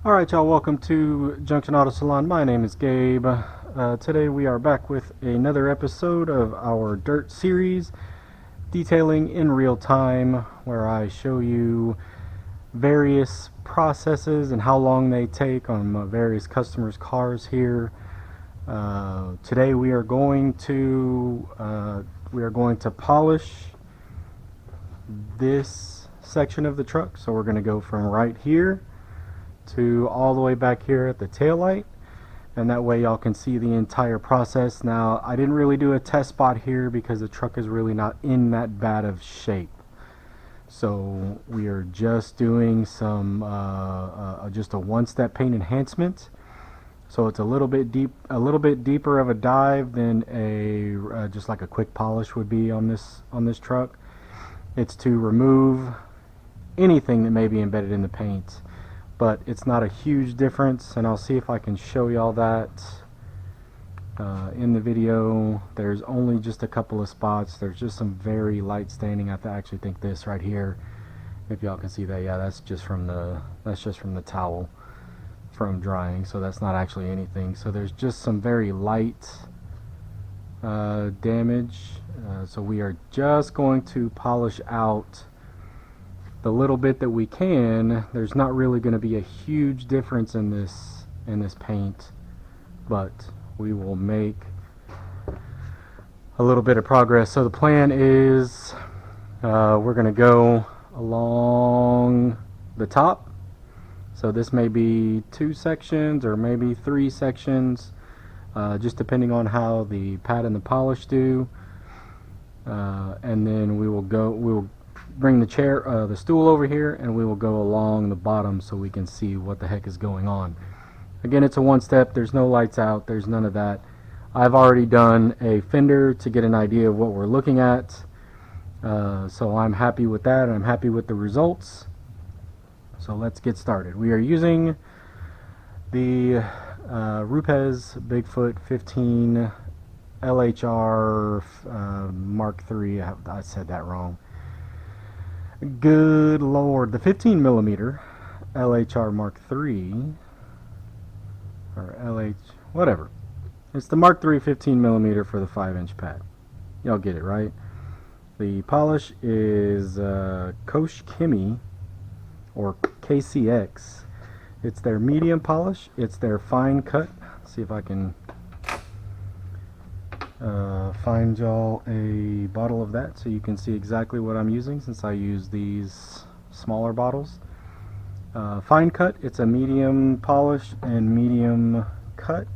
Alright y'all, welcome to Junction Auto Salon. My name is Gabe. Today we are back with another episode of our Dirt series, detailing in real time, where I show you various processes and how long they take on various customers' cars here. Today we are going to polish this section of the truck. So we're going to go from right here to all the way back here at the tail light, and that way y'all can see the entire process. Now, I didn't really do a test spot here because the truck is really not in that bad of shape, so we are just doing some just a one-step paint enhancement. So it's a little bit deeper of a dive than a just like a quick polish would be on this truck. It's to remove anything that may be embedded in the paint, but it's not a huge difference, and I'll see if I can show y'all that in the video. There's only just a couple of spots. There's just some very light staining. I actually think this right here, if y'all can see that, yeah, that's just from the towel from drying, so that's not actually anything. So there's just some very light damage. So we are just going to polish out the little bit that we can. There's not really going to be a huge difference in this paint, but we will make a little bit of progress. So the plan is we're going to go along the top. So this may be 2 sections or maybe 3 sections, just depending on how the pad and the polish do. And then we'll bring the stool over here, and we will go along the bottom so we can see what the heck is going on. Again, it's a one step. There's no lights out. There's none of that. I've already done a fender to get an idea of what we're looking at. So I'm happy with that, and I'm happy with the results. So let's get started. We are using the Rupes Bigfoot 15 LHR Mark III. I said that wrong. Good Lord. The 15 millimeter LHR Mark III, or LH, whatever. It's the Mark III 15 millimeter for the 5-inch pad. Y'all get it, right? The polish is Kosh Kimi, or KCX. It's their medium polish. It's their fine cut. Let's see if I can find y'all a bottle of that so you can see exactly what I'm using, since I use these smaller bottles. Fine cut, it's a medium polish and medium cut.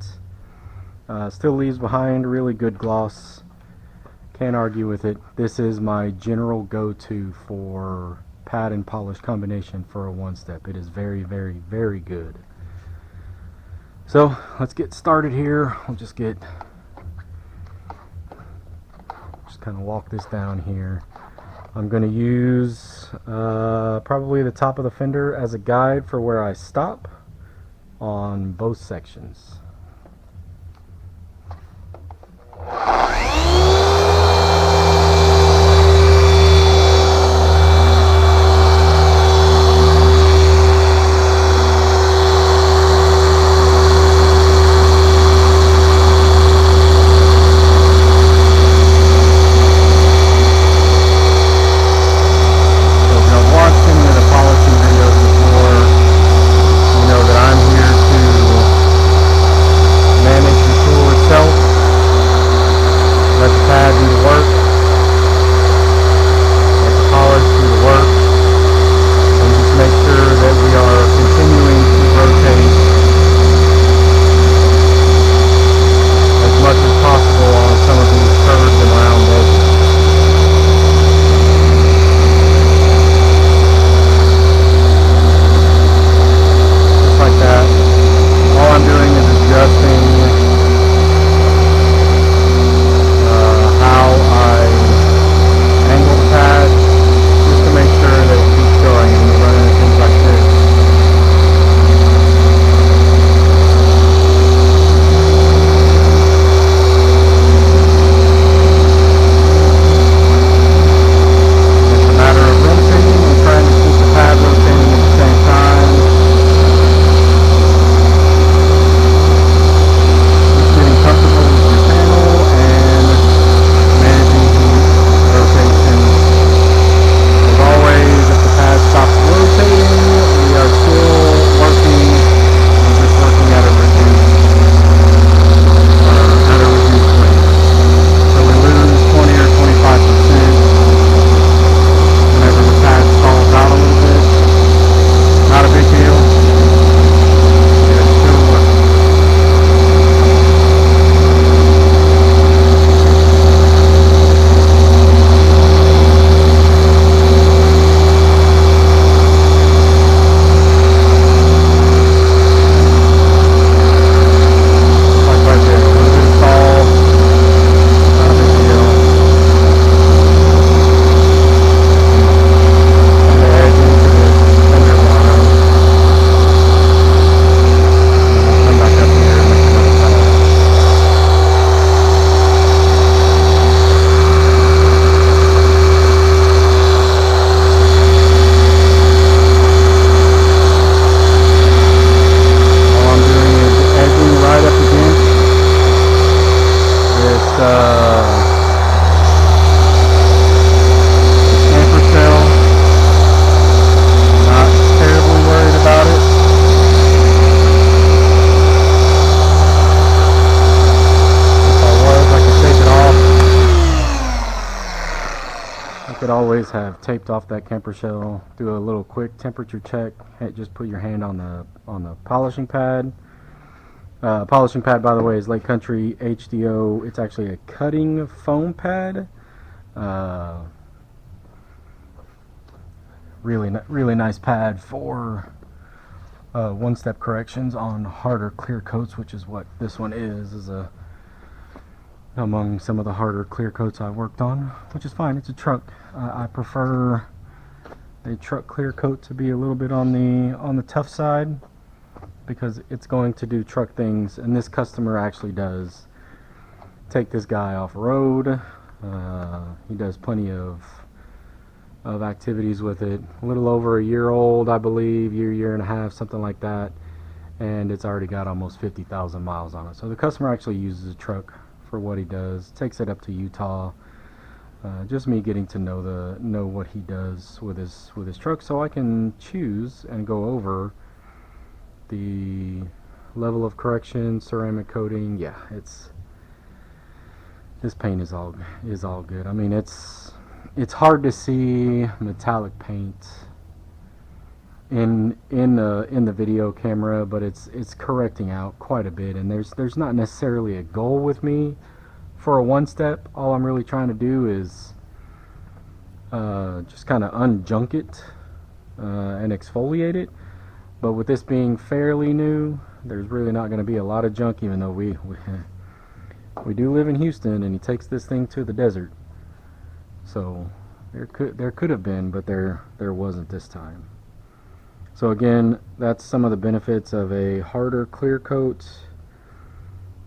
Still leaves behind really good gloss. Can't argue with it. This is my general go-to for pad and polish combination for a one-step. It is very, very, very good. So let's get started here. We'll just kind of walk this down here. I'm going to use probably the top of the fender as a guide for where I stop on both sections. always have taped off that camper shell. Do a little quick temperature check. Just put your hand on the polishing pad. Polishing pad, by the way, is Lake Country HDO. It's actually a cutting foam pad. Really nice pad for one-step corrections on harder clear coats, which is what this one is among some of the harder clear coats I've worked on, which is fine. It's a truck. I prefer a truck clear coat to be a little bit on the tough side, because it's going to do truck things, and this customer actually does take this guy off road. He does plenty of activities with it. A little over a year old, I believe, year and a half, something like that, and it's already got almost 50,000 miles on it. So the customer actually uses the truck for what he does, takes it up to Utah. Just me getting to know what he does with his truck, so I can choose and go over the level of correction, ceramic coating. Yeah, this paint is all good. I mean, it's hard to see metallic paint in the video camera, but it's correcting out quite a bit, and there's not necessarily a goal with me for a one step. All I'm really trying to do is just kind of unjunk it and exfoliate it. But with this being fairly new, there's really not going to be a lot of junk, even though we do live in Houston, and he takes this thing to the desert. So there could have been, but there wasn't this time. So again, that's some of the benefits of a harder clear coat.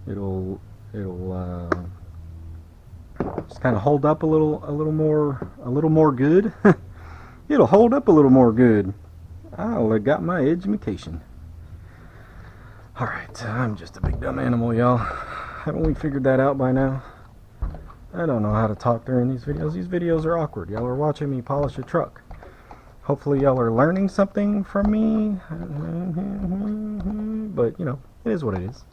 It'll just kind of hold up a little more good. It'll hold up a little more good. I got my education. Alright, I'm just a big dumb animal, y'all. Haven't we figured that out by now? I don't know how to talk during these videos. These videos are awkward. Y'all are watching me polish a truck. Hopefully y'all are learning something from me. But, you know, it is what it is.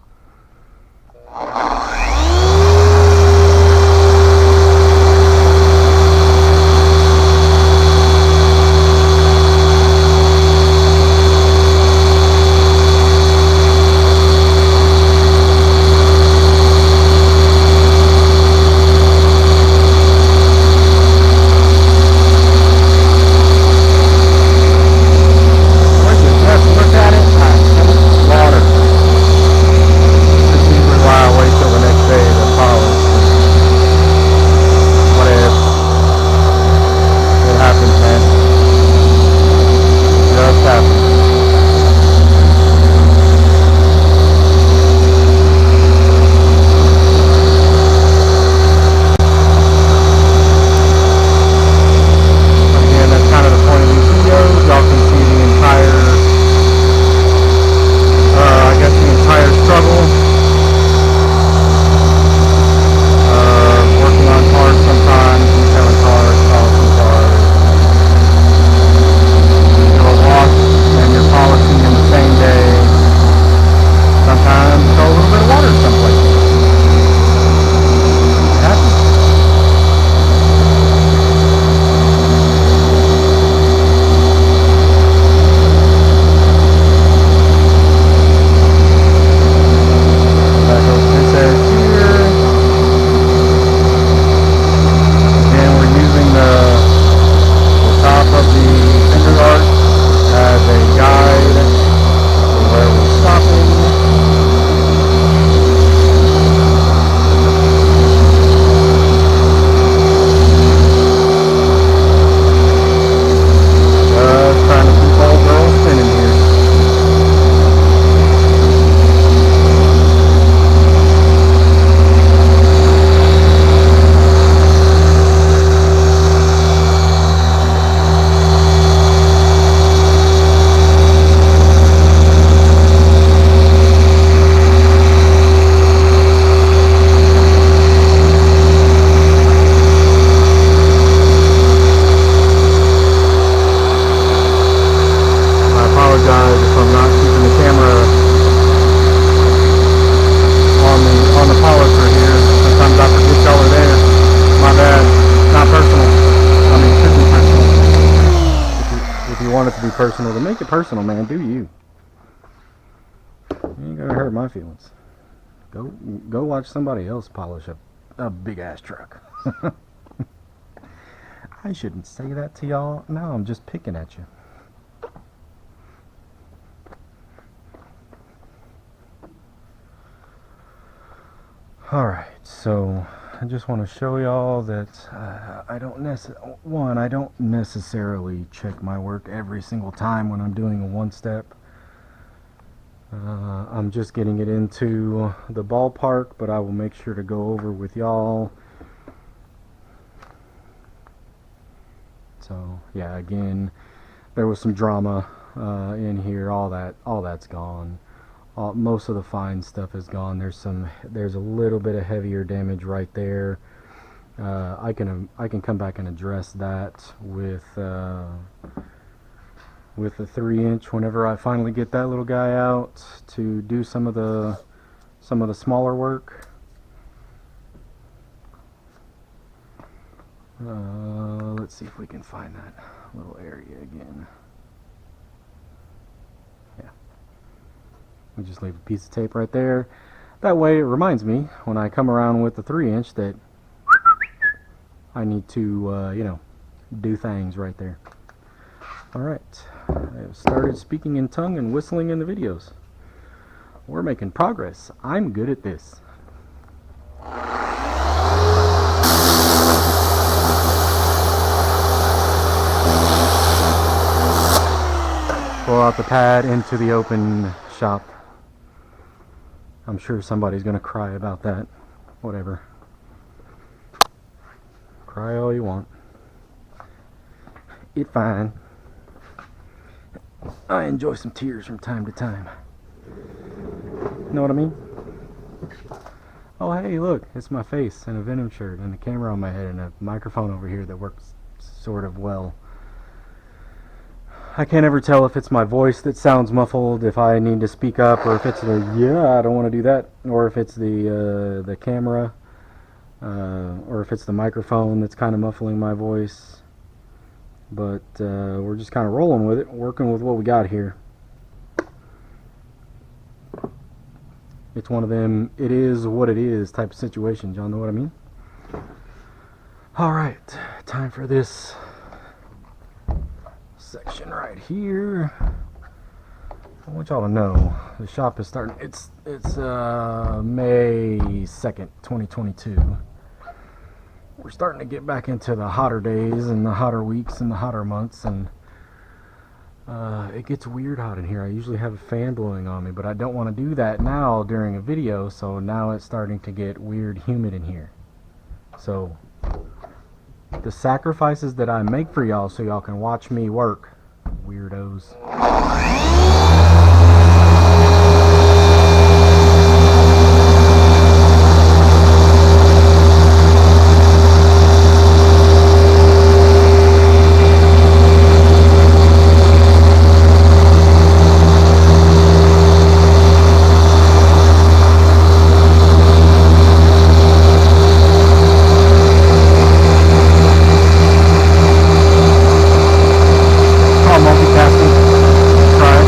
personal, then make it personal, man. Do you? You ain't gonna hurt my feelings. Go watch somebody else polish a big ass truck. I shouldn't say that to y'all. Now I'm just picking at you. Alright, so I just want to show y'all that I don't necessarily check my work every single time when I'm doing a one-step. I'm just getting it into the ballpark, but I will make sure to go over with y'all. So yeah, again, there was some drama in here. All that's gone. Most of the fine stuff is gone. There's a little bit of heavier damage right there. I can come back and address that with the 3-inch whenever I finally get that little guy out to do some of the smaller work. Let's see if we can find that little area again. Yeah. We just leave a piece of tape right there. That way it reminds me when I come around with the 3-inch that I need to, you know, do things right there. Alright. I've started speaking in tongue and whistling in the videos. We're making progress. I'm good at this. Pull out the pad into the open shop. I'm sure somebody's gonna cry about that. Whatever. Cry all you want. It's fine. I enjoy some tears from time to time. Know what I mean? Oh hey, look, it's my face and a Venom shirt and a camera on my head and a microphone over here that works sort of well. I can't ever tell if it's my voice that sounds muffled, if I need to speak up, or if it's the, yeah, I don't want to do that, or if it's the camera, or if it's the microphone that's kind of muffling my voice. But we're just kind of rolling with it, working with what we got here. It's one of them, it is what it is type of situations, y'all know what I mean? Alright, time for this section right here. I want y'all to know the shop is starting. It's May 2nd, 2022. We're starting to get back into the hotter days and the hotter weeks and the hotter months, and it gets weird hot in here. I usually have a fan blowing on me, but I don't want to do that now during a video, so now it's starting to get weird humid in here. So the sacrifices that I make for y'all so y'all can watch me work, weirdos. Multitasking. Try it.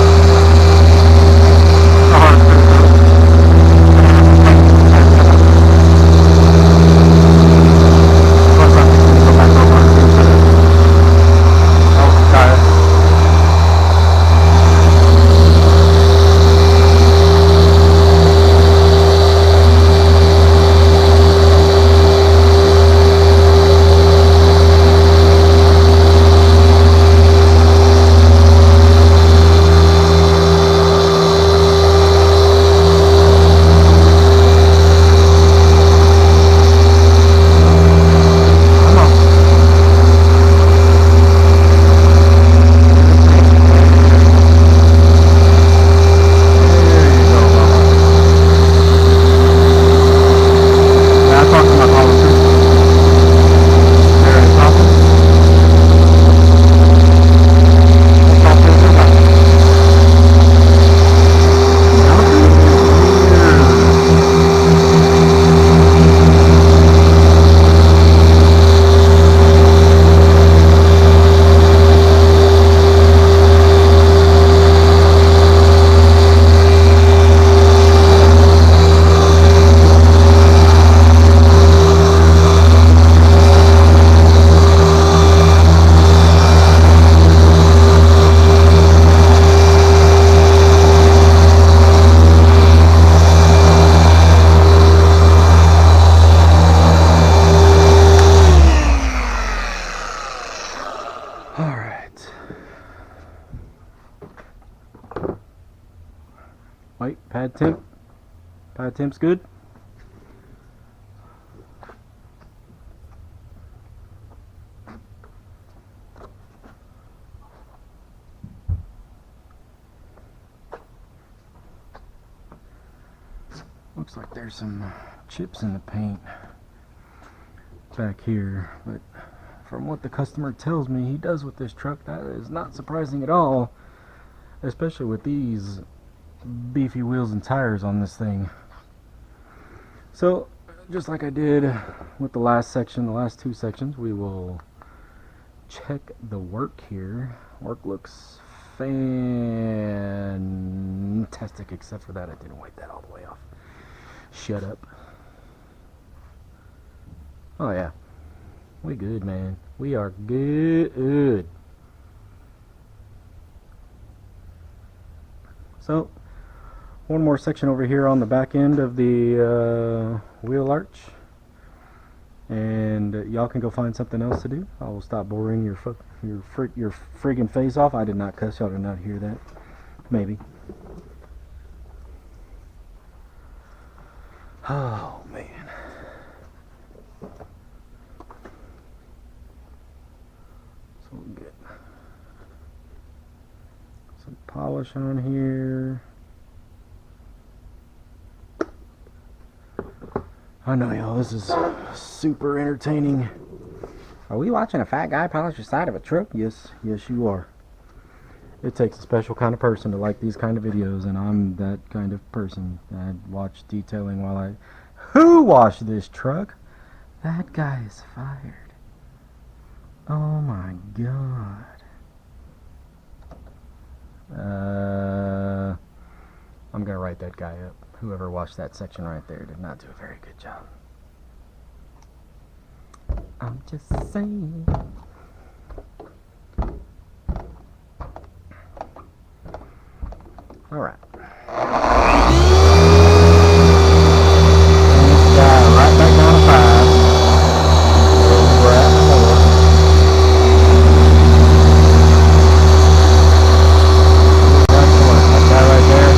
Wait, pad temp. Pad temp's good. Looks like there's some chips in the paint back here, but from what the customer tells me he does with this truck, that is not surprising at all, especially with these beefy wheels and tires on this thing. So just like I did with the last section, the last two sections, we will check the work here. Work looks fantastic, except for that I didn't wipe that all the way off. Shut up. Oh yeah, we good, man. We are good. So one more section over here on the back end of the wheel arch, and y'all can go find something else to do. I will stop boring your friggin' face off. I did not cuss. Y'all did not hear that. Maybe. Oh man. So we'll get some polish on here. I know, y'all, this is super entertaining. Are we watching a fat guy polish the side of a truck? Yes, you are. It takes a special kind of person to like these kind of videos, and I'm that kind of person. I watch detailing while I... Who washed this truck? That guy is fired. Oh my god. I'm gonna write that guy up. Whoever watched that section right there did not do a very good job. I'm just saying. All right. Right back down to 5. We're at 4. Excellent. That guy right there.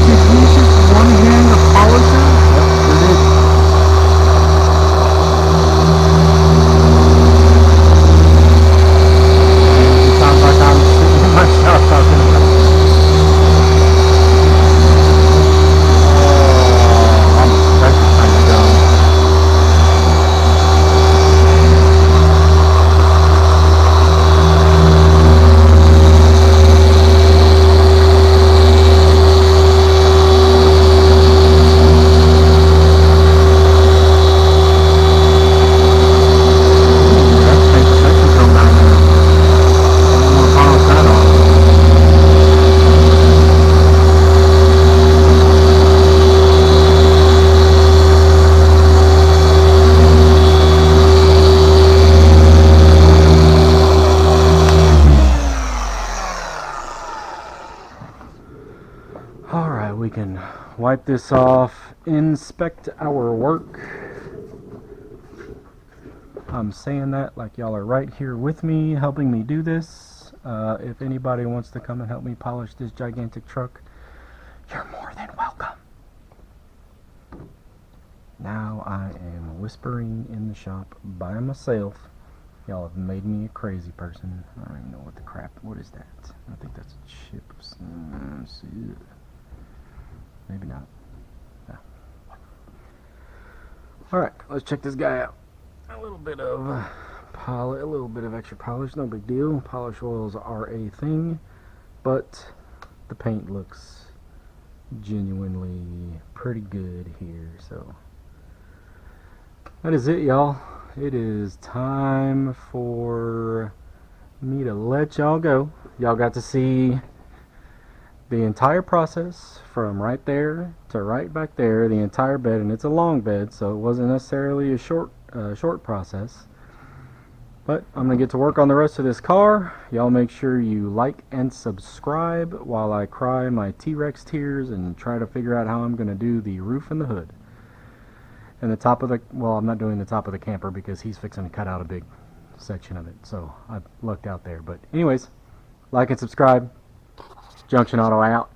Did he just one hand the polisher? Yep, sure did. It sounds like I'm sitting in my shop talking about it. Alright, we can wipe this off, inspect our work. I'm saying that like y'all are right here with me, helping me do this. If anybody wants to come and help me polish this gigantic truck, you're more than welcome. Now I am whispering in the shop by myself. Y'all have made me a crazy person. I don't even know what the crap, what is that? I think that's chips. Maybe not. Yeah. Alright, let's check this guy out. A little bit of polish, a little bit of extra polish, no big deal. Polish oils are a thing, but the paint looks genuinely pretty good here, so that is it, y'all. It is time for me to let y'all go. Y'all got to see the entire process from right there to right back there, the entire bed, and it's a long bed, so it wasn't necessarily a short process. But I'm gonna get to work on the rest of this car. Y'all make sure you like and subscribe while I cry my T-Rex tears and try to figure out how I'm gonna do the roof and the hood. And the top of the, well, I'm not doing the top of the camper because he's fixing to cut out a big section of it, so I lucked out there. But anyways, like and subscribe. Junction Auto out.